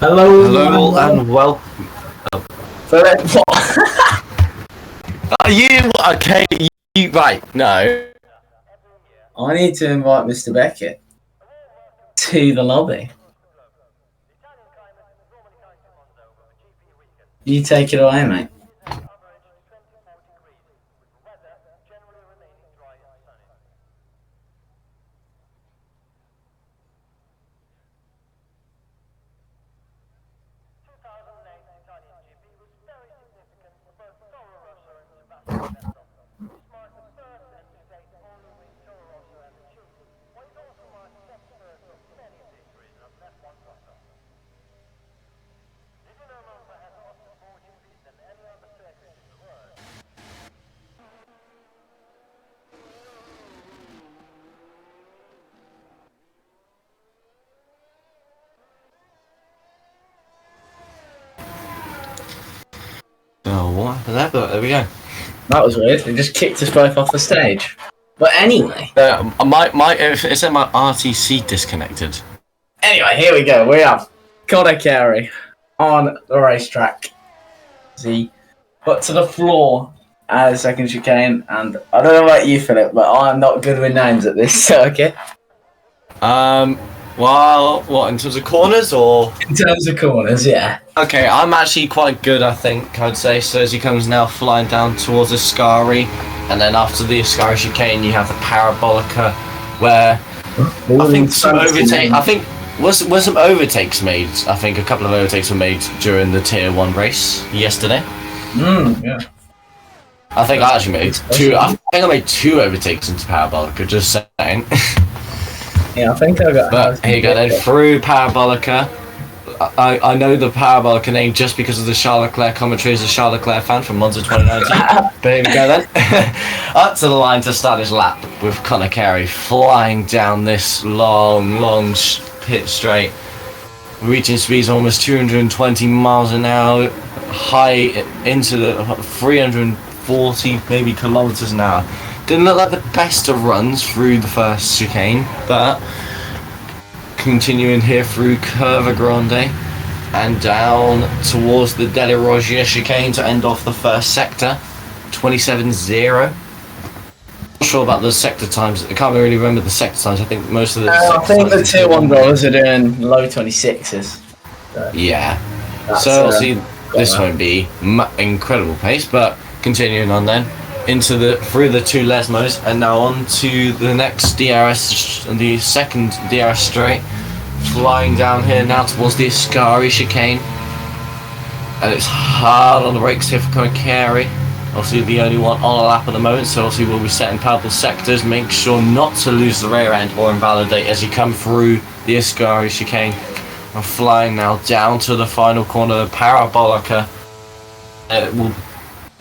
Hello, Hello and welcome. what? Are you okay? You right? No. I need to invite Mr. Beckett to the lobby. You take it away, mate. Oh, what happened there? But there we go. That was weird. It just kicked us both off the stage. But anyway. It said my RTC disconnected. Anyway, here we go. We have Connor Carey on the racetrack. He put to the floor as second chicane, and I don't know about you, Philip, but I'm not good with names at this circuit. Well, what in terms of corners or? In terms of corners, yeah. Okay, I'm actually quite good. I think I'd say so. As he comes now flying down towards Ascari, and then after the Ascari chicane, you have the Parabolica, where I think some overtake. I think was some overtakes made. I think a couple of overtakes were made during the Tier 1 race yesterday. Yeah. I think I actually made two. I think I made two overtakes into Parabolica. Just saying. Yeah, I think I got. But here you go then through Parabolica. I know the Parabolica name just because of the Charles Leclerc commentary as a Charles Leclerc fan from Monza 2019. But here we go then. Up to the line to start his lap with Connor Carey flying down this long pit straight, reaching speeds almost 220 miles an hour, high into the 340 maybe kilometers an hour. Didn't look like the best of runs through the first chicane, but continuing here through Curva Grande and down towards the Delle Roggia chicane to end off the first sector, 27.0. Not sure about the sector times. I can't really remember the sector times. I think most of the. I think the Tier 1 drivers are doing low 26s. Yeah. So obviously this won't be incredible pace, but continuing on then. Through the two Lesmos and now on to the next DRS, the second DRS straight, flying down here now towards the Ascari chicane, and it's hard on the brakes here for Connor Carey. Obviously the only one on a lap at the moment, so obviously we'll be setting purple sectors. Make sure not to lose the rear end or invalidate as you come through the Ascari chicane. I'm flying now down to the final corner, the Parabolica. It will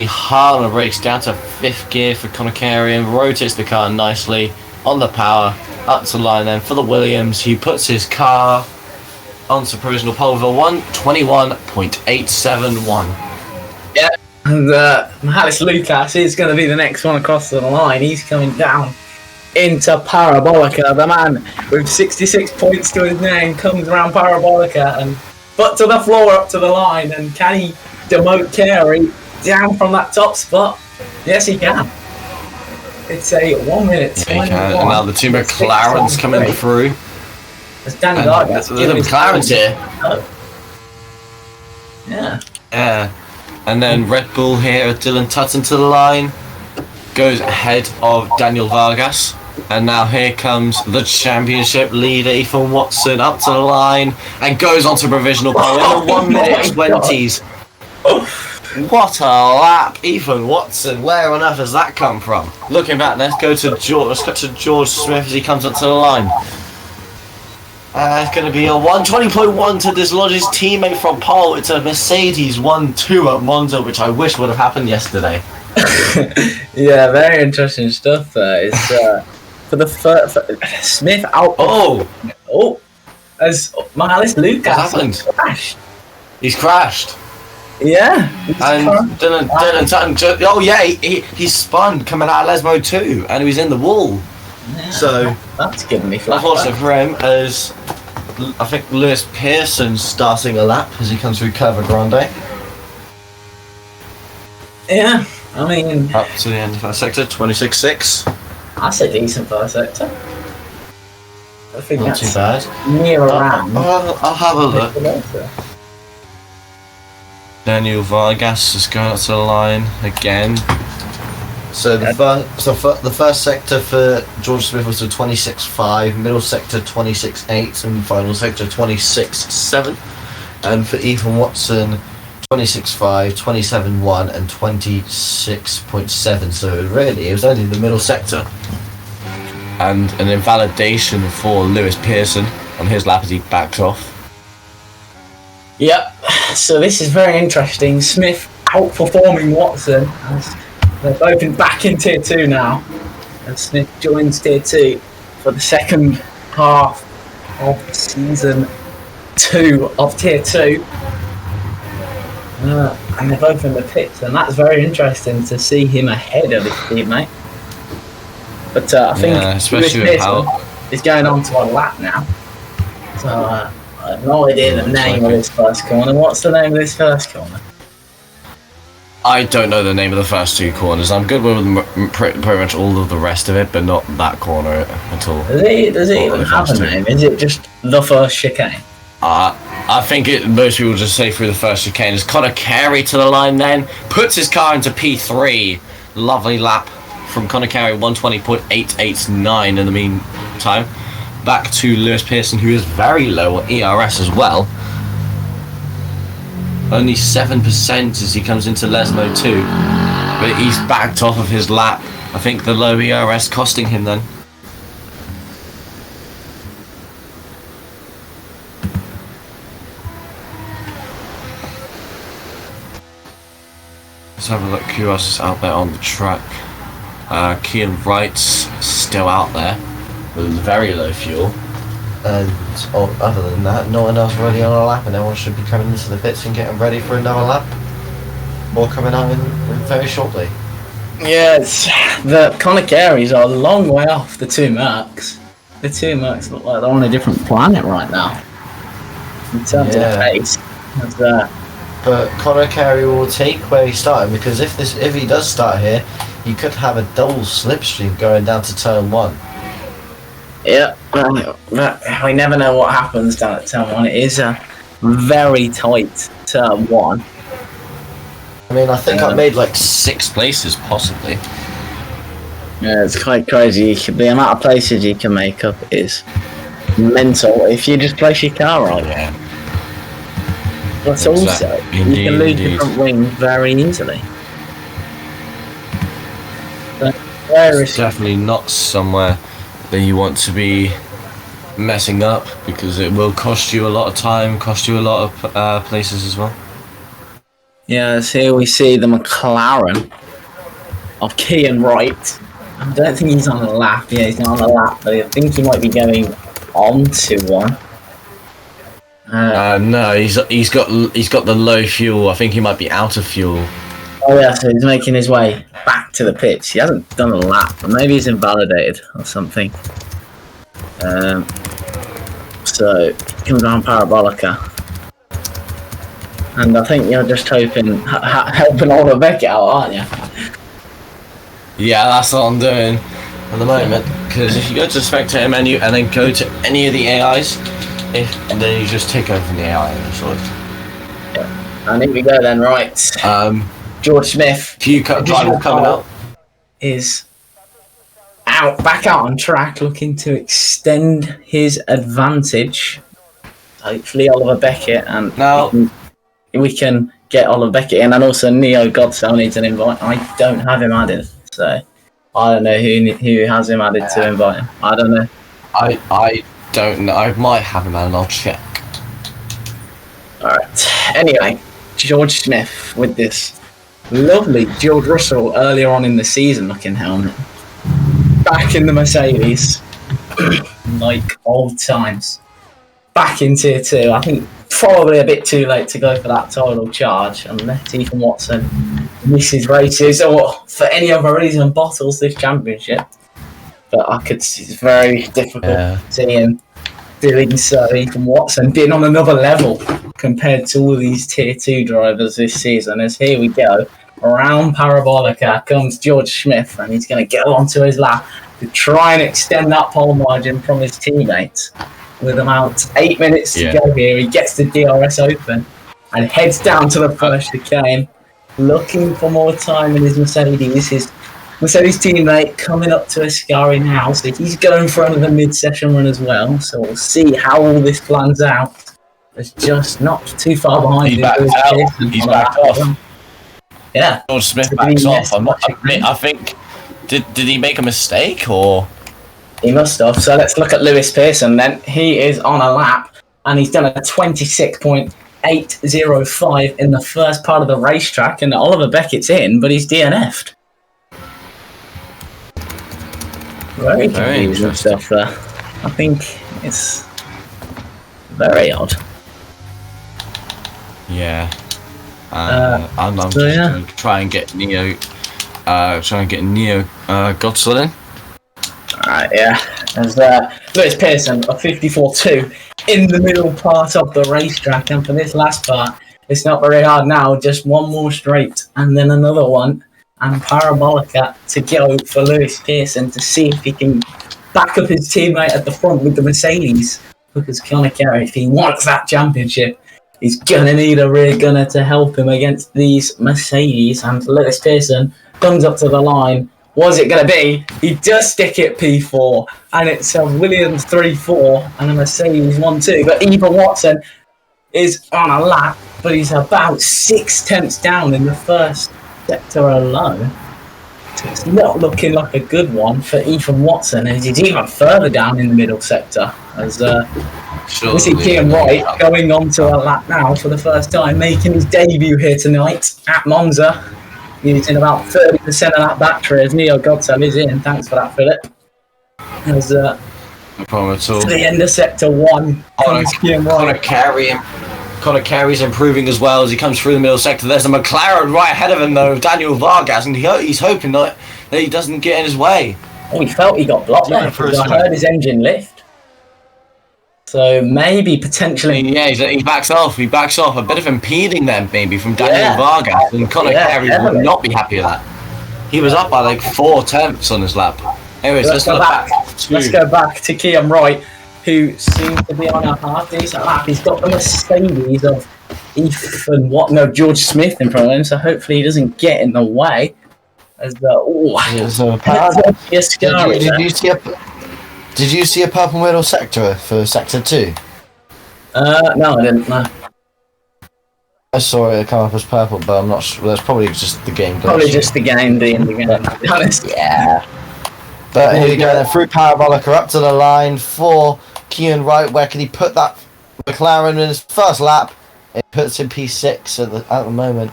hard on the brakes down to 5th gear for Connor Carey and rotates the car nicely on the power up to line then for the Williams. He puts his car onto provisional pole with a 1:21.871. Yeah, and Michalis Lucas is going to be the next one across the line. He's coming down into Parabolica. The man with 66 points to his name comes around Parabolica and foot to the floor up to the line. And can he demote Carey down from that top spot? Yes, he can. It's a 1 minute 21. And now the two McLarens coming through. There's Danny Vargas. The McLarens here. Yeah. Yeah. And then Red Bull here, Dylan Tutton to the line. Goes ahead of Daniel Vargas. And now here comes the championship leader, Ethan Watson, up to the line. And goes on to provisional pole in the 1 minute 20s. What a lap, Ethan Watson. Where on earth has that come from? Looking back, let's go to George Smith as he comes up to the line. It's going to be a 1:20.1 to dislodge his teammate from pole. It's a Mercedes 1-2 at Monza, which I wish would have happened yesterday. Yeah, very interesting stuff there. It's for the Smith out. As Michalis Lucas happened? Crashed. He's crashed. Yeah. And Dylan Tutton, he spun coming out of Lesmo too, and he was in the wall. Yeah, so that's giving me flashbacks. unfortunate for him, as I think Lewis Pearson's starting a lap as he comes through Curva Grande. Yeah, I mean... Up to the end of that sector, 26.6. That's a decent first sector. I think Not that's too bad. near around. I'll have a look. Daniel Vargas is going up to the line again. So the first sector for George Smith was a 26.5, middle sector 26.8, and final sector 26.7. And for Ethan Watson, 26.5, 27.1, and 26.7. So really, it was only the middle sector. And an invalidation for Lewis Pearson on his lap as he backed off. Yep. So this is very interesting. Smith outperforming Watson. As they're both back in Tier 2 now. And Smith joins Tier 2 for the second half of Season 2 of Tier 2. And they're both in the pits. And that's very interesting to see him ahead of his teammate. But I think especially with how is going on to a lap now. So I have no idea the name of this first corner. What's the name of this first corner? I don't know the name of the first two corners. I'm good with pretty much all of the rest of it, but not that corner at all. Does it even have a name? Is it just the first chicane? I think most people just say through the first chicane. As Connor Carey to the line then, puts his car into P3. Lovely lap from Connor Carey, 120.889 in the meantime. Back to Lewis Pearson, who is very low on ERS as well. Only 7% as he comes into Lesmo 2. But he's backed off of his lap. I think the low ERS costing him then. Let's have a look who else is out there on the track. Kean Wright's still out there with very low fuel. And other than that, no one else really on a lap, and everyone should be coming into the pits and getting ready for another lap. More coming out in very shortly. Yes, the Connor Careys are a long way off the two Mercs. The two Mercs look like they're on a different planet right now. In terms of pace. But Connor Carey will take where he started, because if he does start here, he could have a double slipstream going down to turn 1. Yeah, we never know what happens down at turn 1. It is a very tight turn 1. I mean, I think I made like 6 places, possibly. Yeah, it's quite crazy. The amount of places you can make up is mental if you just place your car right. Yeah. But also, you can lose your front wing very easily. It's definitely not somewhere that you want to be messing up, because it will cost you a lot of time, cost you a lot of places as well. Yes, here we see the McLaren of Kean Wright. I don't think he's on a lap. Yeah, he's not on a lap, but I think he might be going on to one. No, he's got the low fuel. I think he might be out of fuel. Oh yeah, so he's making his way back to the pitch. He hasn't done a lap, but maybe he's invalidated or something. So he comes around Parabolica, and I think you're just helping Oliver Beckett out, aren't you? Yeah, that's what I'm doing at the moment. Because if you go to the spectator menu and then go to any of the AIs, then you just take over from the AI. Yeah. And here we go then, right. George Smith, driver coming up, is back out on track, looking to extend his advantage. Hopefully, Oliver Beckett, and now we can get Oliver Beckett in, and also Neo Godsell needs an invite. I don't have him added, so I don't know who has him added to invite him. I don't know. I don't know. I might have him added. I'll check. All right. Anyway, George Smith with this lovely George Russell earlier on in the season looking helmet. Back in the Mercedes. Like old times. Back in Tier 2. I think probably a bit too late to go for that total charge, unless Ethan Watson misses races or for any other reason bottles this championship. But I could see it's very difficult to see him doing so, Ethan Watson being on another level compared to all these Tier 2 drivers this season. As here we go, around Parabolica comes George Smith, and he's going to go onto his lap to try and extend that pole margin from his teammates. With about 8 minutes to go here, he gets the DRS open and heads down to the first chicane, looking for more time in his Mercedes. His Mercedes teammate coming up to Ascari now, so he's going for another mid-session run as well. So we'll see how all this plans out. It's just not too far behind. He's backed out. He's backed off. Yeah. George Smith backs off. I think. Did he make a mistake or? He must have. So let's look at Lewis Pearson then. He is on a lap and he's done a 26.805 in the first part of the racetrack, and Oliver Beckett's in, but he's DNF'd. Very confusing stuff there. I think it's very odd. Yeah. I'm just going to try and get Neo Gottsel in. Alright, yeah. There's Lewis Pearson, a 54.2 in the middle part of the racetrack, and for this last part, it's not very hard now. Just one more straight, and then another one, and Parabolica to go for Lewis Pearson to see if he can back up his teammate at the front with the Mercedes, because Conor Kerry, if he wants that championship, he's going to need a rear gunner to help him against these Mercedes, and Lewis Pearson comes up to the line. What's it going to be? He does stick it P4, and it's a Williams 3-4 and a Mercedes 1-2. But Ethan Watson is on a lap, but he's about 6/10 down in the first sector alone. So it's not looking like a good one for Ethan Watson, and he's even further down in the middle sector. As we see Kian Wright going on to a lap now for the first time, making his debut here tonight at Monza. Using about 30% of that battery as Neo Gottsel is in. Thanks for that, Philip. As no problem at all. To the end of sector 1. Conor Kerry's improving as well as he comes through the middle sector. There's a McLaren right ahead of him though, Daniel Vargas, and he's hoping that he doesn't get in his way. Oh, he felt he got blocked there because I heard his engine lift. So maybe potentially. Yeah, he backs off. He backs off. A bit of impeding then, maybe from Daniel Vargas, and Conor Kerry would not be happy with that. He was up by like 4/10 on his lap. Anyways, let's go back. Let's go back to Kian Wright, who seems to be on a half decent lap. He's got the Mercedes of George Smith in front of him, so hopefully he doesn't get in the way. As Did you see a purple middle sector for sector 2? No, I didn't. No. I saw it come up as purple, but I'm not sure. That's probably just the game. Probably just the game being the game, to be honest. Yeah. But here we go then, through Parabolica up to the line for Kian Wright. Where can he put that McLaren in his first lap? It puts him P6 at the moment,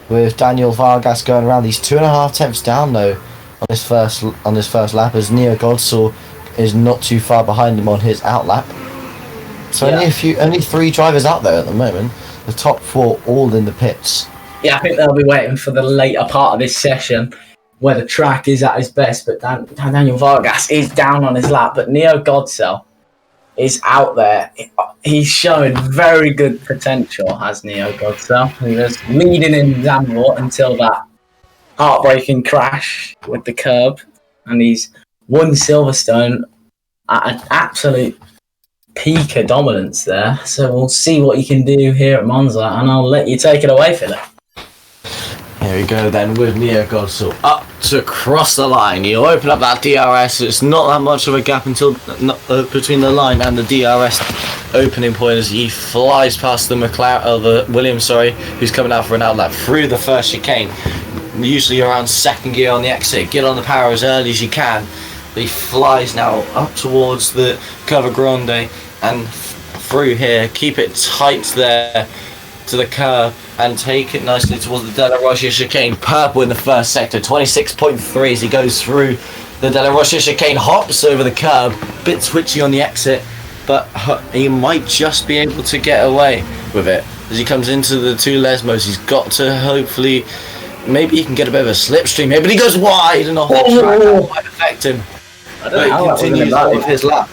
with Daniel Vargas going around. He's 2.5 down though on this first lap, as Neo Gottsel is not too far behind him on his out lap. So only 3 drivers out there at the moment. The top 4 all in the pits. Yeah, I think they'll be waiting for the later part of this session where the track is at its best, but Daniel Vargas is down on his lap, but Neo Gottsel is out there. He's showing very good potential as Neo Gottsel. He was leading in Zandvoort until that heartbreaking crash with the curb, and he's won Silverstone at an absolute peak of dominance there. So we'll see what he can do here at Monza, and I'll let you take it away, Philip. Here we go then with Neo Gottsel up to cross the line. He'll open up that DRS. It's not that much of a gap until between the line and the DRS opening point as he flies past the the Williams, who's coming out for an outlap through the first chicane. Usually around second gear on the exit. Get on the power as early as you can. But he flies now up towards the Curva Grande and through here. Keep it tight there to the curb and take it nicely towards the Della Rocha chicane. Purple in the first sector, 26.3 as he goes through the Della Rocha chicane, hops over the curb, bit twitchy on the exit, but he might just be able to get away with it. As he comes into the 2 Lesmos, he's got to hopefully, maybe he can get a bit of a slipstream here, but he goes wide and a whole track might affect him. But he continues on with his lap.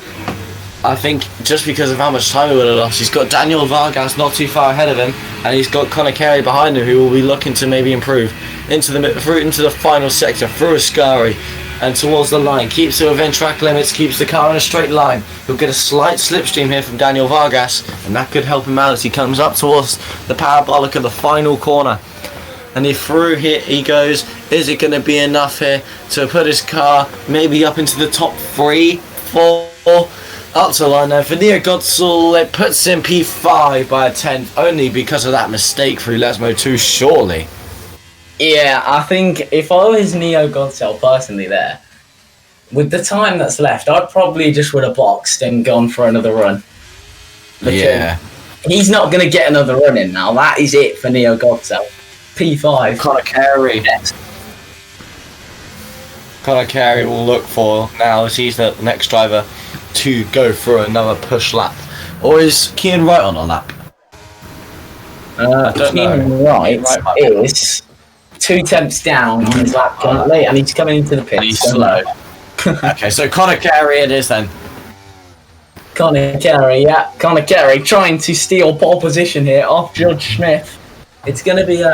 I think just because of how much time he would have lost, he's got Daniel Vargas not too far ahead of him, and he's got Conor Carey behind him, who will be looking to maybe improve into the final sector through Ascari and towards the line. Keeps it within track limits, keeps the car in a straight line. He'll get a slight slipstream here from Daniel Vargas, and that could help him out as he comes up towards the parabolic of the final corner. And here he goes. Is it going to be enough here to put his car maybe up into the top 3, 4? Up to the line now for Neo Godsall. It puts him P5 by a 10th, only because of that mistake through Lesmo 2, surely. Yeah, I think if I was Neo Godsell personally there, with the time that's left, I'd probably just would have boxed and gone for another run. Yeah. He's not going to get another run in now. That is it for Neo Godsell. P5. Conor Carey. Yes. Conor Carey will look for now as he's the next driver to go for another push lap. Or is Kean Wright on a lap? Kean Wright is 2 tenths down on his lap currently, and he's coming into the pit. He's slow. Okay, so Conor Carey it is then. Conor Carey trying to steal pole position here off George Smith. It's going to be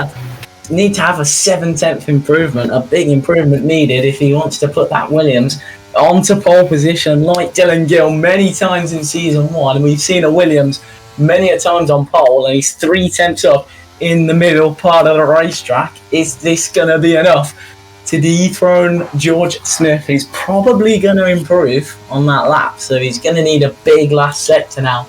need to have a 7/10 improvement, a big improvement needed if he wants to put that Williams onto pole position like Dylan Gill many times in season 1. And we've seen a Williams many a times on pole, and he's 3 tenths up in the middle part of the racetrack. Is this going to be enough to dethrone George Smith? He's probably going to improve on that lap, so he's going to need a big last sector now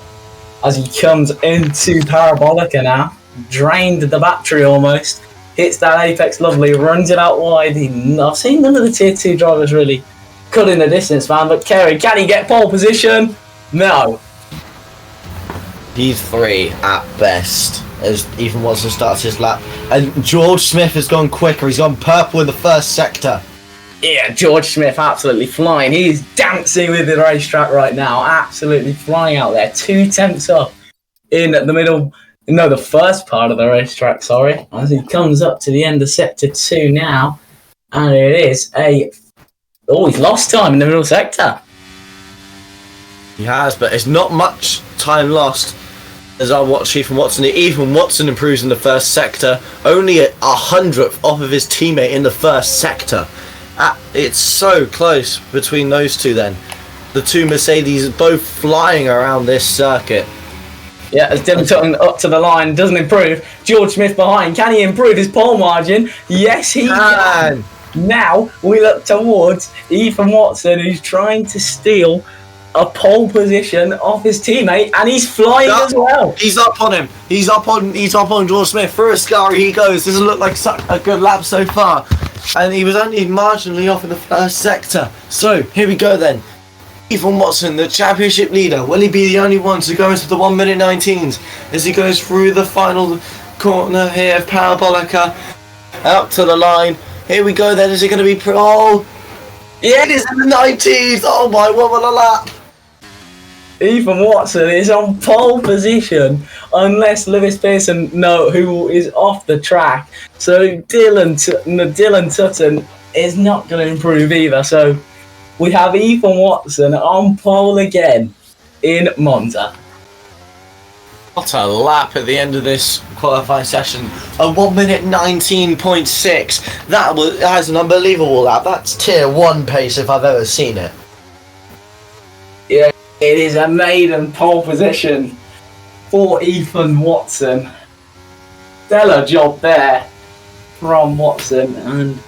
as he comes into Parabolica now. Drained the battery almost, hits that apex lovely, runs it out wide. I've seen none of the tier 2 drivers really cutting the distance, man, but Carey, can he get pole position? No. P3 at best as Ethan Watson starts his lap, and George Smith has gone quicker. He's gone purple in the first sector. Yeah, George Smith absolutely flying. He's dancing with the racetrack right now, absolutely flying out there. 2 tenths up in the middle. No, the first part of the racetrack, sorry, as he comes up to the end of sector 2 now, and it is he's lost time in the middle sector. He has, but it's not much time lost as I watch Ethan Watson. Ethan Watson improves in the first sector, only a 100th off of his teammate in the first sector. It's so close between those two then. The two Mercedes both flying around this circuit. Yeah, as Dylan Tutton up to the line, doesn't improve. George Smith behind. Can he improve his pole margin? Yes, he can. Now we look towards Ethan Watson, who's trying to steal a pole position off his teammate, and he's flying as well. He's up on him. He's up on George Smith. Through Ascari he goes. Doesn't look like such a good lap so far, and he was only marginally off in the first sector. So here we go then. Ethan Watson, the championship leader, will he be the only one to go into the 1 minute 19s as he goes through the final corner here of Parabolica, out to the line? Here we go then. Is it going to be yeah, it is in the 90s. Oh my, what a lap. Ethan Watson is on pole position unless Lewis Pearson who is off the track. So Dylan Tutton is not going to improve either. So we have Ethan Watson on pole again in Monza. What a lap at the end of this qualifying session. A 1 minute 19.6. That is an unbelievable lap. That's tier 1 pace if I've ever seen it. Yeah, it is a maiden pole position for Ethan Watson. Stellar job there from Watson, and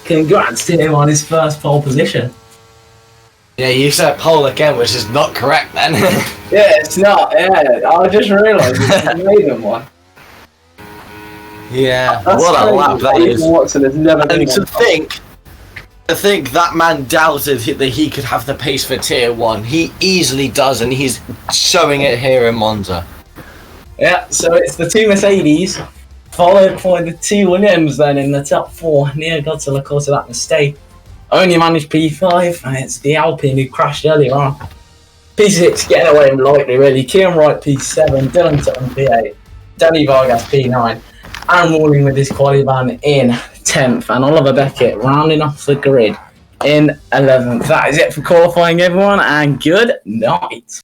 congrats to him on his first pole position. Yeah, you said pole again, which is not correct then. Yeah, it's not. Yeah, I just realised it's a maiden one. Yeah, that's what a lap that is. Watson has never been And to think that man doubted that he could have the pace for tier 1. He easily does, and he's showing it here in Monza. Yeah, so it's the 2 Mercedes, followed by the 2 Williams then in the top 4. Neo Godsell, of course, of that mistake. Only managed P5, and it's the Alpine who crashed earlier on. P6 getting away lightly, really. Kean Wright P7, Dylan Tutton P8, Danny Vargas P9, Aaron Walling with his quali van in 10th, and Oliver Beckett rounding off the grid in 11th. That is it for qualifying, everyone, and good night.